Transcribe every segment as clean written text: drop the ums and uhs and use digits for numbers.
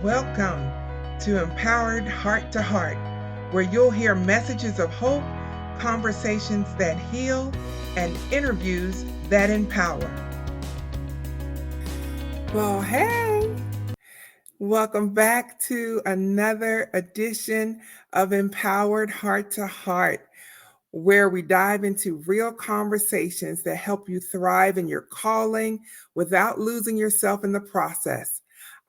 Welcome to Empowered Heart to Heart, where you'll hear messages of hope, conversations that heal, and interviews that empower. Well, hey, welcome back to another edition of Empowered Heart to Heart, where we dive into real conversations that help you thrive in your calling without losing yourself in the process.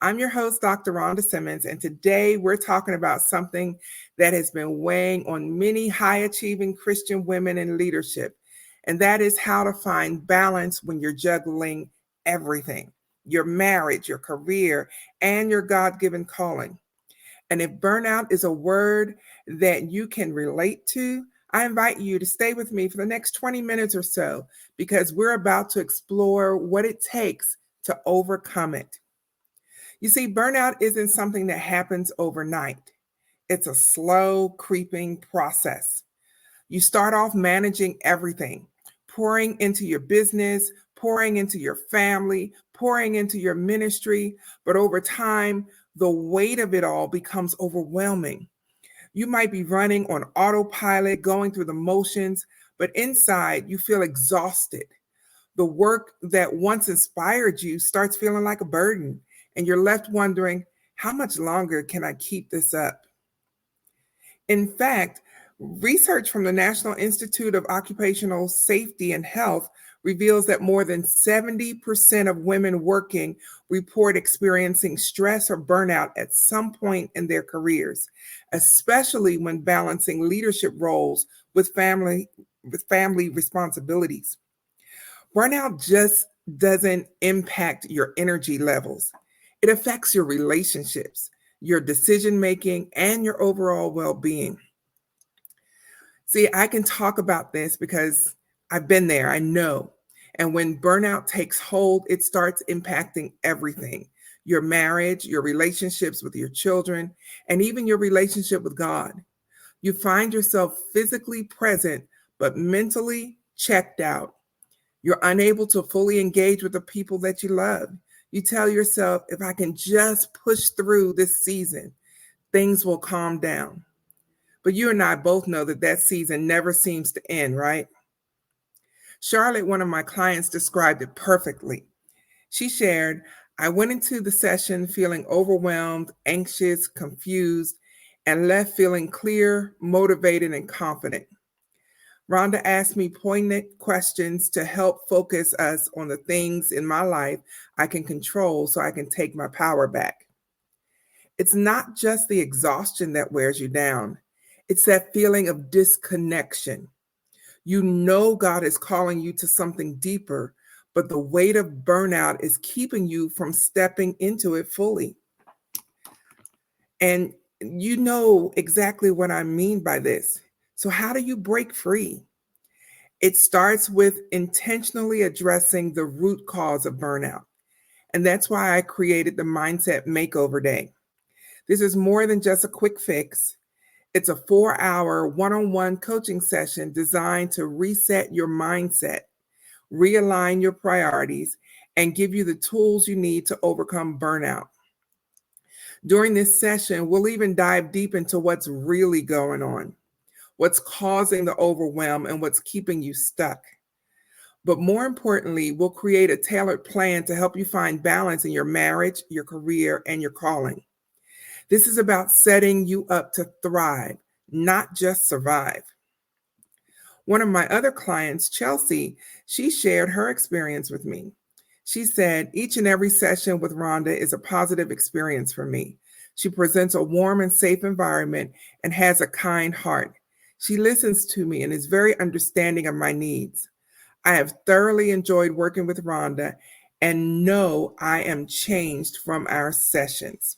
I'm your host, Dr. Rhonda Simmons, and today we're talking about something that has been weighing on many high achieving Christian women in leadership, and that is how to find balance when you're juggling everything: your marriage, your career, and your God given calling. And if burnout is a word that you can relate to, I invite you to stay with me for the next 20 minutes or so, because we're about to explore what it takes to overcome it. You see, burnout isn't something that happens overnight. It's a slow, creeping process. You start off managing everything, pouring into your business, pouring into your family, pouring into your ministry. But over time, the weight of it all becomes overwhelming. You might be running on autopilot, going through the motions, but inside you feel exhausted. The work that once inspired you starts feeling like a burden, and you're left wondering, how much longer can I keep this up? In fact, research from the National Institute of Occupational Safety and Health reveals that more than 70% of women working report experiencing stress or burnout at some point in their careers, especially when balancing leadership roles with family responsibilities. Burnout just doesn't impact your energy levels. It affects your relationships, your decision making, and your overall well being. See, I can talk about this because I've been there, I know. And when burnout takes hold, it starts impacting everything: your marriage, your relationships with your children, and even your relationship with God. You find yourself physically present, but mentally checked out. You're unable to fully engage with the people that you love. You tell yourself, if I can just push through this season, things will calm down. But you and I both know that that season never seems to end, right? Charlotte, one of my clients, described it perfectly. She shared, I went into the session feeling overwhelmed, anxious, confused, and left feeling clear, motivated, and confident. Rhonda asked me poignant questions to help focus us on the things in my life I can control so I can take my power back. It's not just the exhaustion that wears you down, it's that feeling of disconnection. You know God is calling you to something deeper, but the weight of burnout is keeping you from stepping into it fully. And you know exactly what I mean by this. So, how do you break free? It starts with intentionally addressing the root cause of burnout. And that's why I created the Mindset Makeover Day. This is more than just a quick fix. It's a 4-hour one-on-one coaching session designed to reset your mindset, realign your priorities, and give you the tools you need to overcome burnout. During this session, we'll even dive deep into what's really going on, what's causing the overwhelm, and what's keeping you stuck. But more importantly, we'll create a tailored plan to help you find balance in your marriage, your career, and your calling. This is about setting you up to thrive, not just survive. One of my other clients, Chelsea, she shared her experience with me. She said, each and every session with Rhonda is a positive experience for me. She presents a warm and safe environment and has a kind heart. She listens to me and is very understanding of my needs. I have thoroughly enjoyed working with Rhonda and know I am changed from our sessions.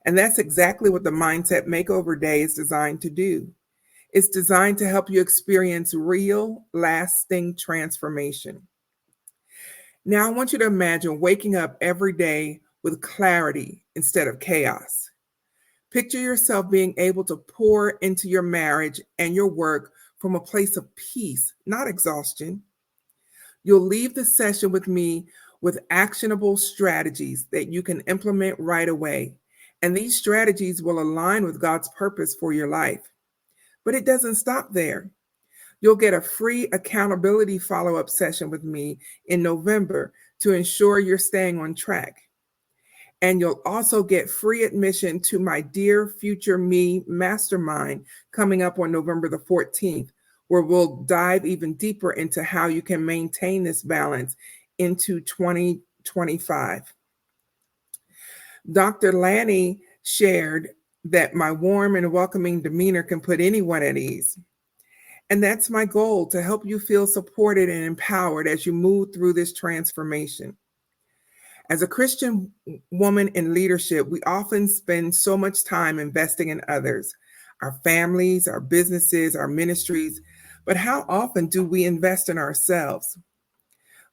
And that's exactly what the Mindset Makeover Day is designed to do. It's designed to help you experience real, lasting transformation. Now, I want you to imagine waking up every day with clarity instead of chaos. Picture yourself being able to pour into your marriage and your work from a place of peace, not exhaustion. You'll leave the session with me with actionable strategies that you can implement right away. And these strategies will align with God's purpose for your life. But it doesn't stop there. You'll get a free accountability follow-up session with me in November to ensure you're staying on track. And you'll also get free admission to my Dear Future Me Mastermind coming up on November the 14th, where we'll dive even deeper into how you can maintain this balance into 2025. Dr. Lanny shared that my warm and welcoming demeanor can put anyone at ease. And that's my goal, to help you feel supported and empowered as you move through this transformation. As a Christian woman in leadership, we often spend so much time investing in others, our families, our businesses, our ministries. But how often do we invest in ourselves?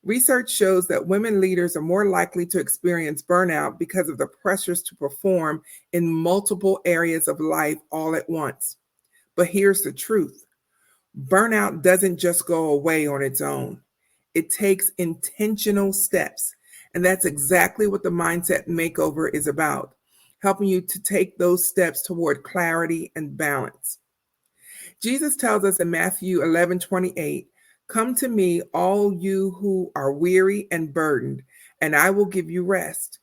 Research shows that women leaders are more likely to experience burnout because of the pressures to perform in multiple areas of life all at once. But here's the truth. Burnout doesn't just go away on its own. It takes intentional steps. And that's exactly what the Mindset Makeover is about, helping you to take those steps toward clarity and balance. Jesus tells us in Matthew 11:28, "Come to me, all you who are weary and burdened, and I will give you rest."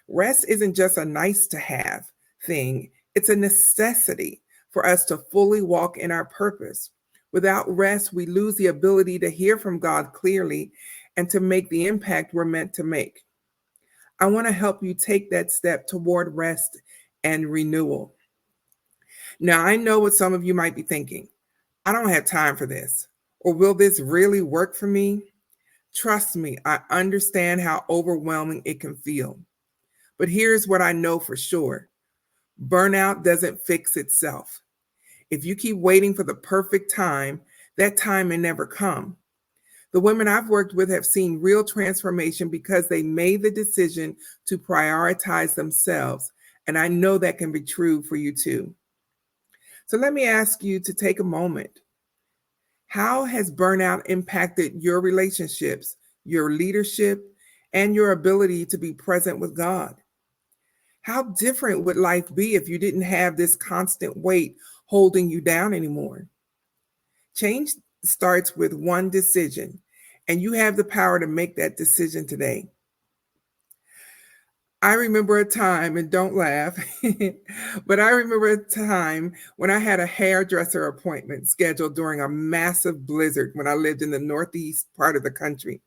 Rest isn't just a nice to have thing, it's a necessity for us to fully walk in our purpose. Without rest, we lose the ability to hear from God clearly and to make the impact we're meant to make. I want to help you take that step toward rest and renewal. Now, I know what some of you might be thinking. I don't have time for this. Or will this really work for me? Trust me, I understand how overwhelming it can feel. But here's what I know for sure. Burnout doesn't fix itself. If you keep waiting for the perfect time, that time may never come. The women I've worked with have seen real transformation because they made the decision to prioritize themselves. And I know that can be true for you too. So let me ask you to take a moment. How has burnout impacted your relationships, your leadership, and your ability to be present with God? How different would life be if you didn't have this constant weight holding you down anymore? Change starts with one decision, and you have the power to make that decision today. I remember a time, and don't laugh, but I remember a time when I had a hairdresser appointment scheduled during a massive blizzard when I lived in the northeast part of the country.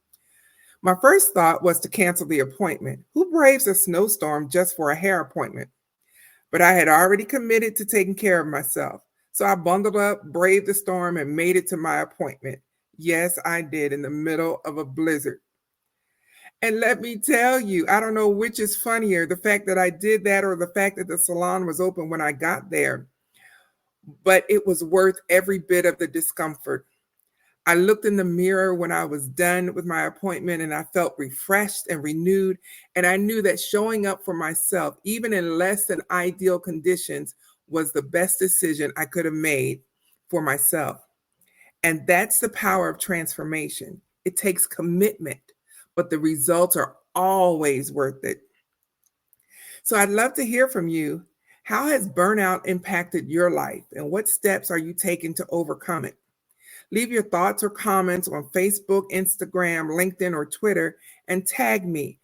My first thought was to cancel the appointment. Who braves a snowstorm just for a hair appointment? But I had already committed to taking care of myself. So I bundled up, braved the storm, and made it to my appointment. Yes, I did, in the middle of a blizzard. And let me tell you, I don't know which is funnier, the fact that I did that or the fact that the salon was open when I got there. But it was worth every bit of the discomfort. I looked in the mirror when I was done with my appointment and I felt refreshed and renewed. And I knew that showing up for myself, even in less than ideal conditions, was the best decision I could have made for myself. And that's the power of transformation. It takes commitment, but the results are always worth it. So I'd love to hear from you. How has burnout impacted your life, and what steps are you taking to overcome it? Leave your thoughts or comments on Facebook, Instagram, LinkedIn, or Twitter, and tag me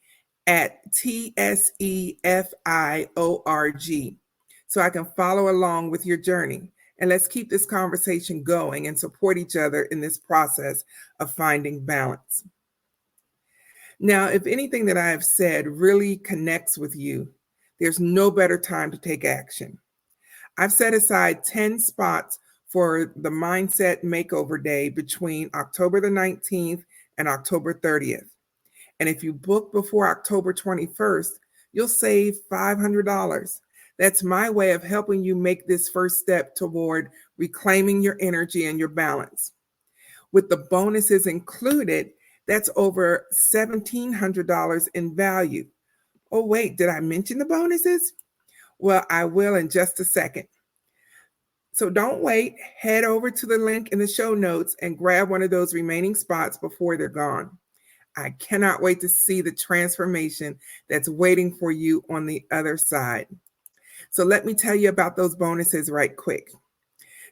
at TSEFIORG so I can follow along with your journey. And let's keep this conversation going and support each other in this process of finding balance. Now, if anything that I have said really connects with you, there's no better time to take action. I've set aside 10 spots for the Mindset Makeover Day between October the 19th and October 30th. And if you book before October 21st, you'll save $500. That's my way of helping you make this first step toward reclaiming your energy and your balance. With the bonuses included, that's over $1,700 in value. Oh, wait, did I mention the bonuses? Well, I will in just a second. So don't wait. Head over to the link in the show notes and grab one of those remaining spots before they're gone. I cannot wait to see the transformation that's waiting for you on the other side. So let me tell you about those bonuses right quick.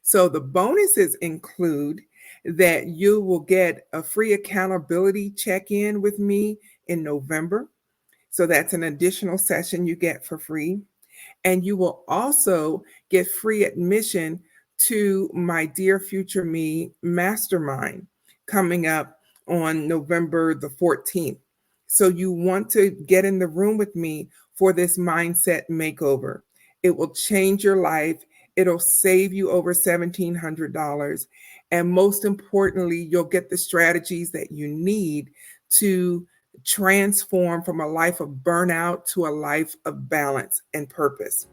So the bonuses include that you will get a free accountability check-in with me in November. So that's an additional session you get for free. And you will also get free admission to my Dear Future Me Mastermind coming up on November the 14th. So you want to get in the room with me for this mindset makeover. It will change your life. It'll save you over $1,700. And most importantly, you'll get the strategies that you need to transform from a life of burnout to a life of balance and purpose.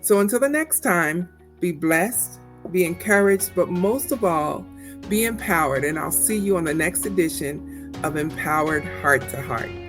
So until the next time, be blessed, be encouraged, but most of all, be empowered. And I'll see you on the next edition of Empowered Heart to Heart.